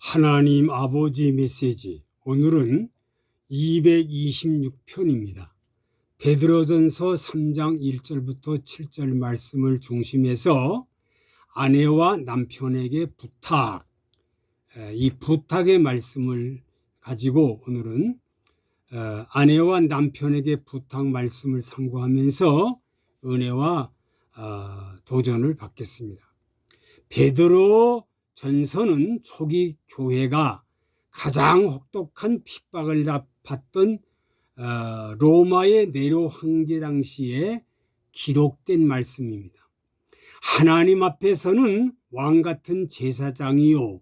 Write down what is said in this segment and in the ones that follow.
하나님 아버지 메시지, 오늘은 226편입니다. 베드로전서 3장 1절부터 7절 말씀을 중심해서 아내와 남편에게 부탁, 이 부탁의 말씀을 가지고 오늘은 아내와 남편에게 부탁 말씀을 상고하면서 은혜와 도전을 받겠습니다. 베드로 전서는 초기 교회가 가장 혹독한 핍박을 받던 로마의 네로 황제 당시에 기록된 말씀입니다. 하나님 앞에서는 왕 같은 제사장이요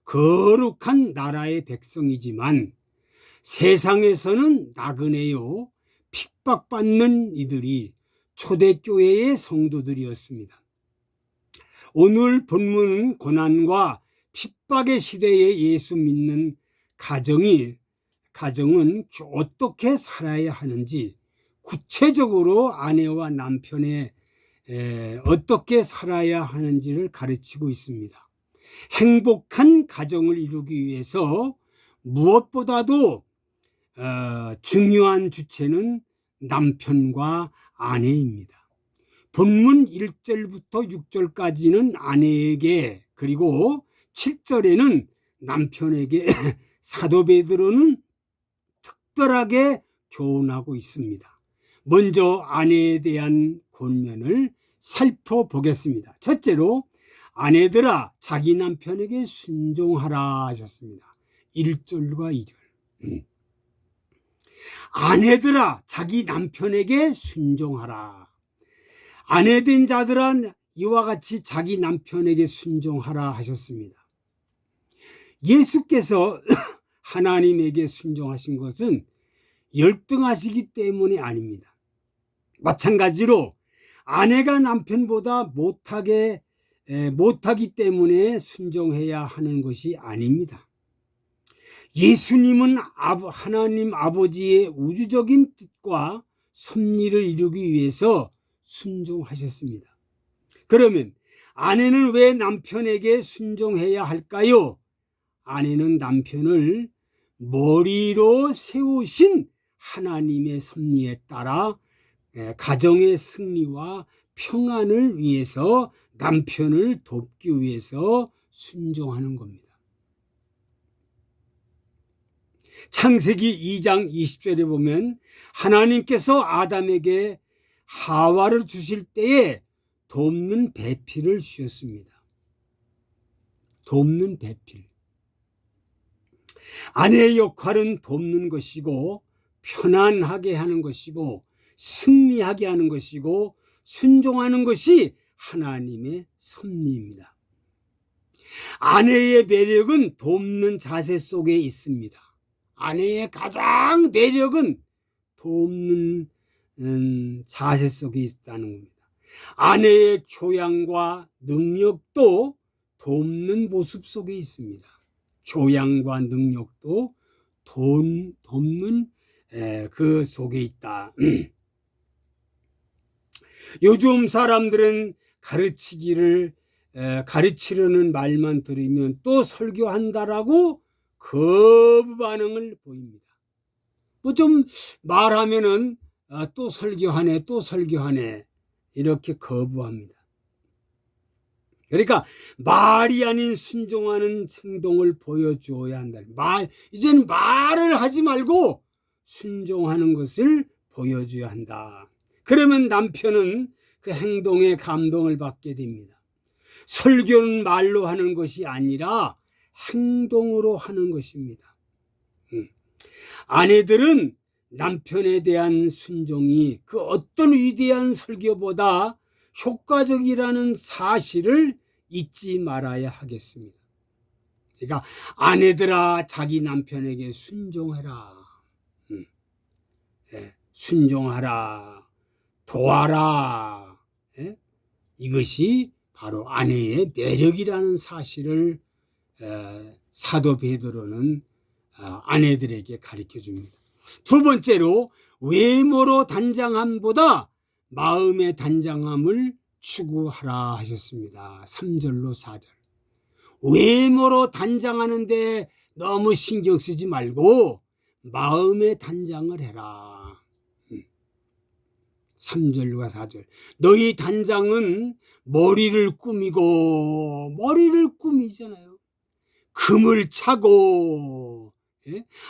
거룩한 나라의 백성이지만 세상에서는 나그네요 핍박받는 이들이 초대교회의 성도들이었습니다. 오늘 본문은 고난과 핍박의 시대에 예수 믿는 가정은 어떻게 살아야 하는지, 구체적으로 아내와 남편의 어떻게 살아야 하는지를 가르치고 있습니다. 행복한 가정을 이루기 위해서 무엇보다도 중요한 주체는 남편과 아내입니다. 본문 1절부터 6절까지는 아내에게, 그리고 7절에는 남편에게 사도 베드로는 특별하게 교훈하고 있습니다. 먼저 아내에 대한 권면을 살펴보겠습니다. 첫째로, 아내들아 자기 남편에게 순종하라 하셨습니다. 1절과 2절. 아내들아 자기 남편에게 순종하라. 아내된 자들은 이와 같이 자기 남편에게 순종하라 하셨습니다. 예수께서 하나님에게 순종하신 것은 열등하시기 때문이 아닙니다. 마찬가지로 아내가 남편보다 못하기 때문에 순종해야 하는 것이 아닙니다. 예수님은 하나님 아버지의 우주적인 뜻과 섭리를 이루기 위해서 순종하셨습니다. 그러면 아내는 왜 남편에게 순종해야 할까요? 아내는 남편을 머리로 세우신 하나님의 섭리에 따라 가정의 승리와 평안을 위해서 남편을 돕기 위해서 순종하는 겁니다. 창세기 2장 20절에 보면 하나님께서 아담에게 하와를 주실 때에 돕는 배필을 주셨습니다. 돕는 배필. 아내의 역할은 돕는 것이고, 편안하게 하는 것이고, 승리하게 하는 것이고, 순종하는 것이 하나님의 섭리입니다. 아내의 매력은 돕는 자세 속에 있습니다. 아내의 가장 매력은 돕는 자세 속에 있다는 겁니다. 아내의 교양과 능력도 돕는 모습 속에 있습니다. 교양과 능력도 돕는 그 속에 있다. 요즘 사람들은 가르치려는 말만 들으면 또 설교한다라고 거부 반응을 보입니다. 뭐 좀 말하면은 또 설교하네 이렇게 거부합니다. 그러니까 말이 아닌 순종하는 행동을 보여주어야 한다. 이제는 말을 하지 말고 순종하는 것을 보여줘야 한다. 그러면 남편은 그 행동에 감동을 받게 됩니다. 설교는 말로 하는 것이 아니라 행동으로 하는 것입니다. 아내들은 남편에 대한 순종이 그 어떤 위대한 설교보다 효과적이라는 사실을 잊지 말아야 하겠습니다. 그러니까 아내들아 자기 남편에게 순종해라. 순종하라. 도와라. 이것이 바로 아내의 매력이라는 사실을 사도 베드로는 아내들에게 가르쳐 줍니다. 두 번째로, 외모로 단장함보다 마음의 단장함을 추구하라 하셨습니다. 3절로 4절. 외모로 단장하는데 너무 신경 쓰지 말고 마음에 단장을 해라. 3절과 4절. 너희 단장은 머리를 꾸미잖아요. 금을 차고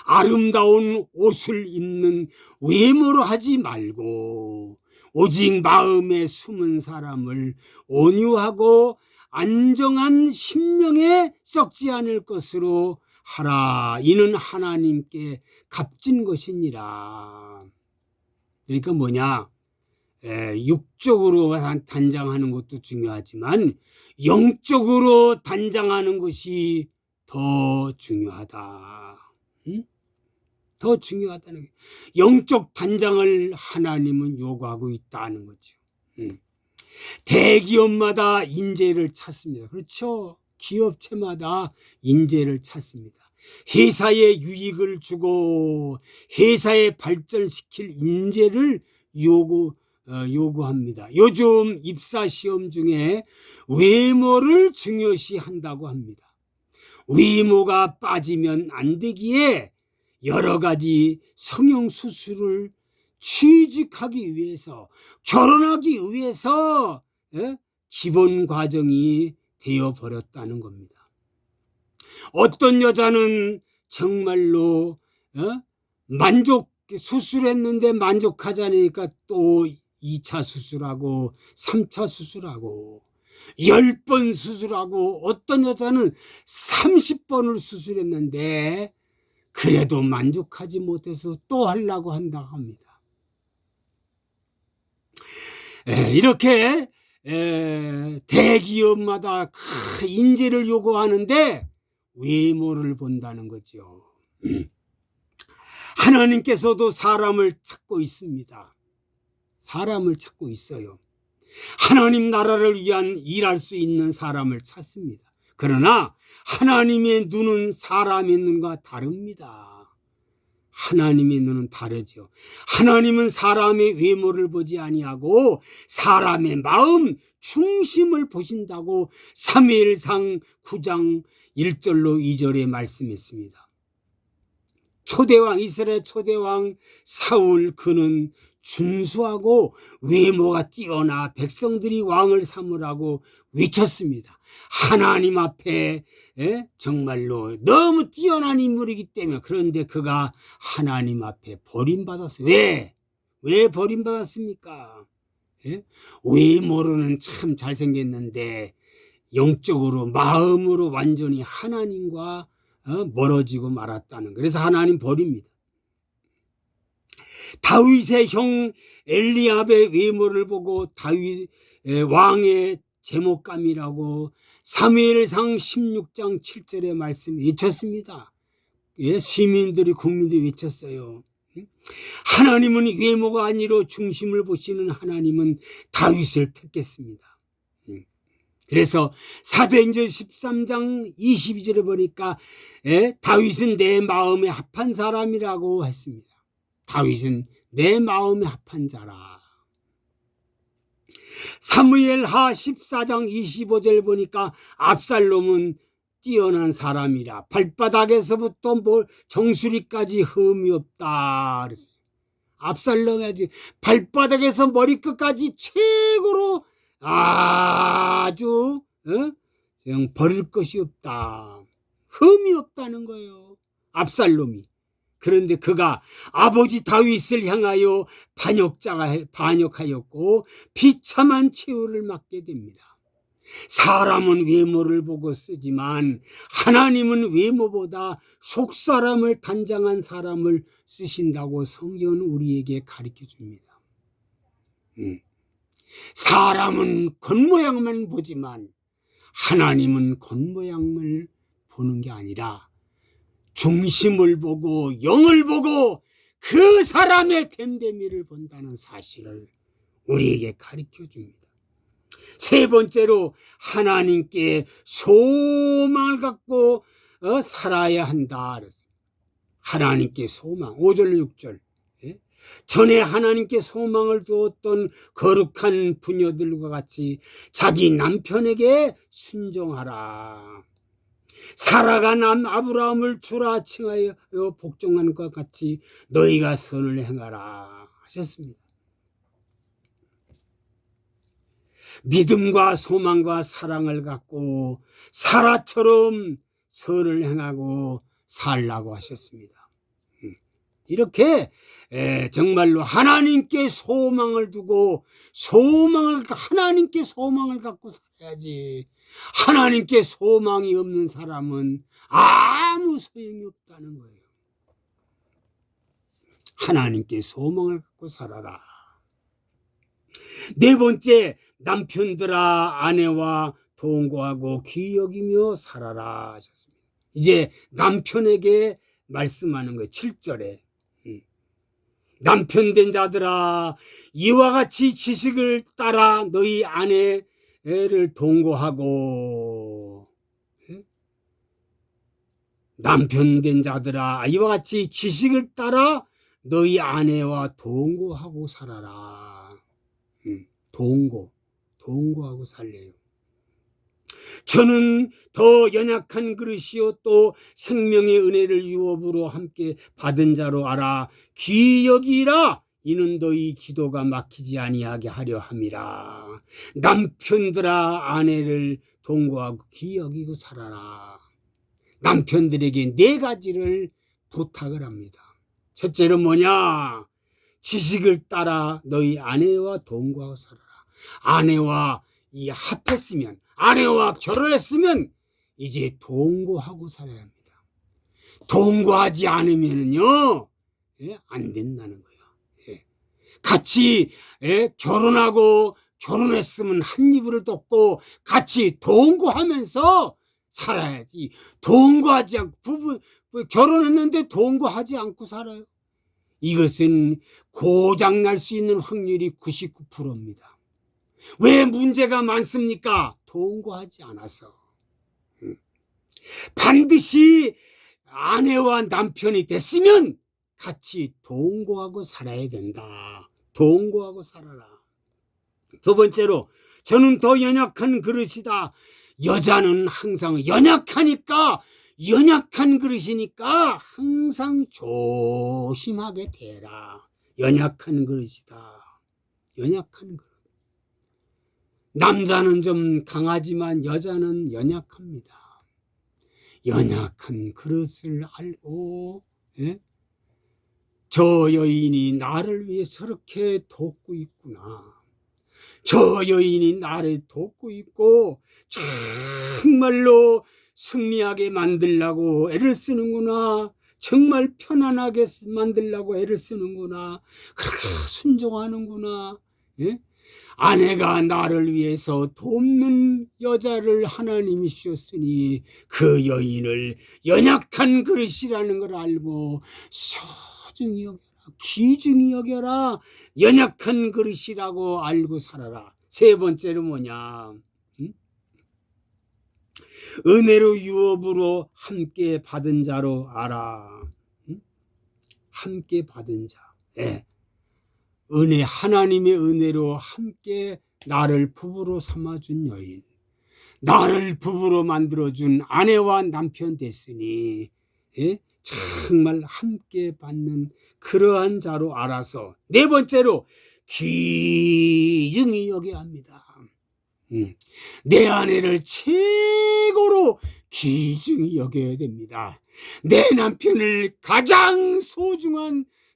아름다운 옷을 입는 외모로 하지 말고 오직 마음에 숨은 사람을 온유하고 안정한 심령에 썩지 않을 것으로 하라. 이는 하나님께 값진 것이니라. 그러니까 뭐냐? 육적으로 단장하는 것도 중요하지만 영적으로 단장하는 것이 더 중요하다. 더 중요하다는 거예요. 영적 단장을 하나님은 요구하고 있다는 거죠. 대기업마다 인재를 찾습니다. 그렇죠? 기업체마다 인재를 찾습니다. 회사에 유익을 주고 회사에 발전시킬 인재를 요구합니다. 요즘 입사시험 중에 외모를 중요시한다고 합니다. 외모가 빠지면 안 되기에 여러 가지 성형수술을 취직하기 위해서, 결혼하기 위해서 기본 과정이 되어버렸다는 겁니다. 어떤 여자는 정말로 수술했는데 만족하지 않으니까 또 2차 수술하고 3차 수술하고 10번 수술하고, 어떤 여자는 30번을 수술했는데 그래도 만족하지 못해서 또 하려고 한다고 합니다. 이렇게 대기업마다 인재를 요구하는데 외모를 본다는 거죠. 하나님께서도 사람을 찾고 있습니다. 사람을 찾고 있어요. 하나님 나라를 위한 일할 수 있는 사람을 찾습니다. 그러나 하나님의 눈은 사람의 눈과 다릅니다. 하나님의 눈은 다르죠. 하나님은 사람의 외모를 보지 아니하고 사람의 마음 중심을 보신다고 사무엘상 9장 1절로 2절에 말씀했습니다. 초대왕, 이스라엘 초대왕 사울, 그는 준수하고 외모가 뛰어나 백성들이 왕을 삼으라고 외쳤습니다. 하나님 앞에 정말로 너무 뛰어난 인물이기 때문에. 그런데 그가 하나님 앞에 버림받았어요. 왜 버림받았습니까? 외모로는 참 잘생겼는데 영적으로, 마음으로 완전히 하나님과 멀어지고 말았다는 거예요. 그래서 하나님 버립니다. 다윗의 형 엘리압의 외모를 보고 다윗 왕의 제목감이라고 사무엘상 16장 7절의 말씀 외쳤습니다. 시민들이, 국민들이 외쳤어요. 하나님은 외모가 아니라 중심을 보시는 하나님은 다윗을 택했습니다. 그래서 사도행전 13장 22절에 보니까 다윗은 내 마음에 합한 사람이라고 했습니다. 다윗은 내 마음에 합한 자라. 사무엘하 14장 25절 보니까 압살롬은 뛰어난 사람이라 발바닥에서부터 정수리까지 흠이 없다 그랬어요. 압살롬이 발바닥에서 머리끝까지 최고로 아주 그냥 버릴 것이 없다, 흠이 없다는 거예요, 압살롬이. 그런데 그가 아버지 다윗을 향하여 반역하였고 비참한 최후를 맞게 됩니다. 사람은 외모를 보고 쓰지만 하나님은 외모보다 속사람을 단장한 사람을 쓰신다고 성경은 우리에게 가르쳐 줍니다. 사람은 겉모양만 보지만 하나님은 겉모양을 보는 게 아니라 중심을 보고 영을 보고 그 사람의 됨됨이를 본다는 사실을 우리에게 가르쳐 줍니다. 세 번째로 하나님께 소망을 갖고 살아야 한다. 하나님께 소망. 5절 6절. 전에 하나님께 소망을 두었던 거룩한 부녀들과 같이 자기 남편에게 순종하라. 사라가 남 아브라함을 주라 칭하여 복종하는 것 같이 너희가 선을 행하라 하셨습니다. 믿음과 소망과 사랑을 갖고 사라처럼 선을 행하고 살라고 하셨습니다. 이렇게 정말로 하나님께 소망을 두고 하나님께 소망을 갖고 살아야지. 하나님께 소망이 없는 사람은 아무 소용이 없다는 거예요. 하나님께 소망을 갖고 살아라. 네 번째, 남편들아 아내와 동거하고 귀히 여기며 살아라 하셨습니다. 이제 남편에게 말씀하는 거예요. 7절에 남편 된 자들아 이와 같이 지식을 따라 너희 아내를 동거하고, 남편 된 자들아 이와 같이 지식을 따라 너희 아내와 동거하고 살아라. 동거하고 살래요. 저는 더 연약한 그릇이요 또 생명의 은혜를 유업으로 함께 받은 자로 알아 귀히 여기라. 이는 너희 기도가 막히지 아니하게 하려 함이라. 남편들아 아내를 동거하고 귀히 여기고 살아라. 남편들에게 4가지를 부탁을 합니다. 첫째로 뭐냐? 지식을 따라 너희 아내와 동거하고 살아라. 아내와 합했으면, 아내와 결혼했으면 이제 동거하고 살아야 합니다. 동거하지 않으면요 안 된다는 거예요. 같이 결혼하고 결혼했으면 한 이불을 덮고 같이 동거하면서 살아야지. 동거하지 않고 결혼했는데 동거하지 않고 살아요. 이것은 고장날 수 있는 확률이 99%입니다. 왜 문제가 많습니까? 동거하지 않아서. 반드시 아내와 남편이 됐으면 같이 동거하고 살아야 된다. 동거하고 살아라. 두 번째로, 저는 더 연약한 그릇이다. 여자는 항상 연약한 그릇이니까 항상 조심하게 되라. 연약한 그릇이다. 연약한 그릇. 남자는 좀 강하지만 여자는 연약합니다. 연약한 그릇을 알고, 저 여인이 나를 위해 저렇게 돕고 있구나. 저 여인이 나를 돕고 있고 정말로 승리하게 만들려고 애를 쓰는구나. 정말 편안하게 만들려고 애를 쓰는구나. 그렇게 순종하는구나. 아내가 나를 위해서 돕는 여자를 하나님이 주셨으니 그 여인을 연약한 그릇이라는 걸 알고 소중히 여겨라. 귀중히 여겨라. 연약한 그릇이라고 알고 살아라. 세 번째로 뭐냐? 은혜로 유업으로 함께 받은 자로 알아. 함께 받은 자. 은혜, 하나님의 은혜로 함께 나를 부부로 삼아준 여인, 나를 부부로 만들어준 아내와 남편 됐으니 정말 함께 받는 그러한 자로 알아서 네 번째로 귀중히 여겨야 합니다. 내 아내를 최고로 귀중히 여겨야 됩니다. 내 남편을 가장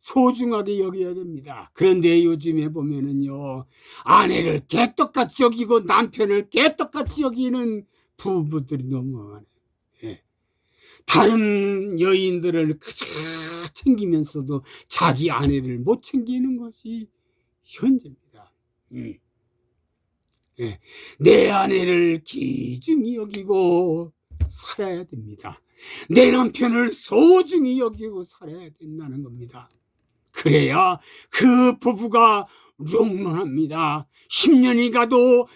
소중하게 여겨야 됩니다. 그런데 요즘에 보면은요, 아내를 개떡같이 여기고 남편을 개떡같이 여기는 부부들이 너무 많아요. 다른 여인들을 그저 챙기면서도 자기 아내를 못 챙기는 것이 현재입니다. 내 아내를 귀중히 여기고 살아야 됩니다. 내 남편을 소중히 여기고 살아야 된다는 겁니다. 그래야 그 부부가 롱런합니다. 10년이 가도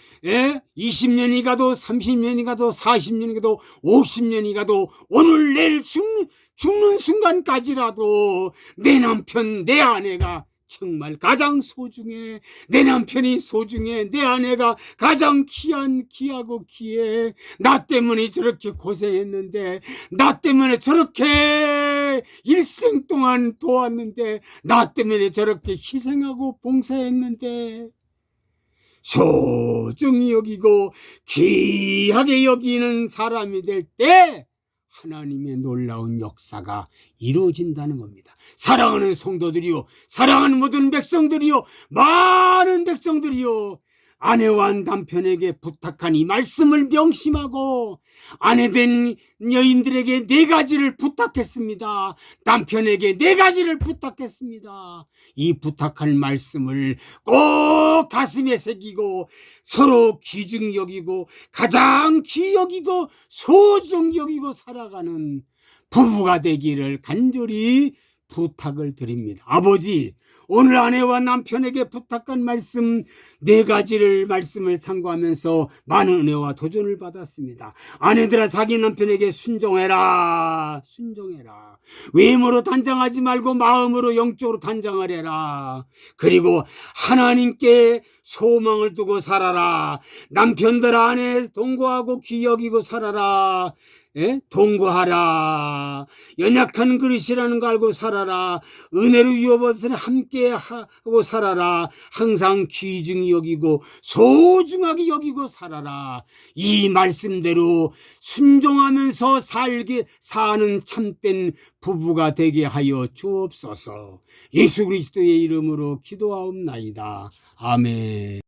20년이 가도 30년이 가도 40년이 가도 50년이 가도 오늘 내일 죽는 순간까지라도 내 남편 내 아내가 정말 가장 소중해. 내 남편이 소중해. 내 아내가 가장 귀하고 귀해. 나 때문에 저렇게 고생했는데, 나 때문에 저렇게 일생 동안 도왔는데, 나 때문에 저렇게 희생하고 봉사했는데, 소중히 여기고 귀하게 여기는 사람이 될 때 하나님의 놀라운 역사가 이루어진다는 겁니다. 사랑하는 성도들이요, 사랑하는 모든 백성들이요, 많은 백성들이요, 아내와 남편에게 부탁한 이 말씀을 명심하고 아내된 여인들에게 4가지를 부탁했습니다. 남편에게 4가지를 부탁했습니다. 이 부탁할 말씀을 꼭 가슴에 새기고 서로 귀중히 여기고 가장 귀히 여기고 소중히 여기고 살아가는 부부가 되기를 간절히 부탁을 드립니다. 아버지, 오늘 아내와 남편에게 부탁한 말씀 4가지를 말씀을 상고하면서 많은 은혜와 도전을 받았습니다. 아내들아, 자기 남편에게 순종해라. 순종해라. 외모로 단장하지 말고 마음으로 영적으로 단장을 해라. 그리고 하나님께 소망을 두고 살아라. 남편들아, 아내 동거하고 귀히 여기고 살아라. 동거하라. 연약한 그릇이라는 거 알고 살아라. 은혜로 유업을 함께 하고 살아라. 항상 귀중히 여기고 소중하게 여기고 살아라. 이 말씀대로 순종하면서 사는 참된 부부가 되게 하여 주옵소서. 예수 그리스도의 이름으로 기도하옵나이다. 아멘.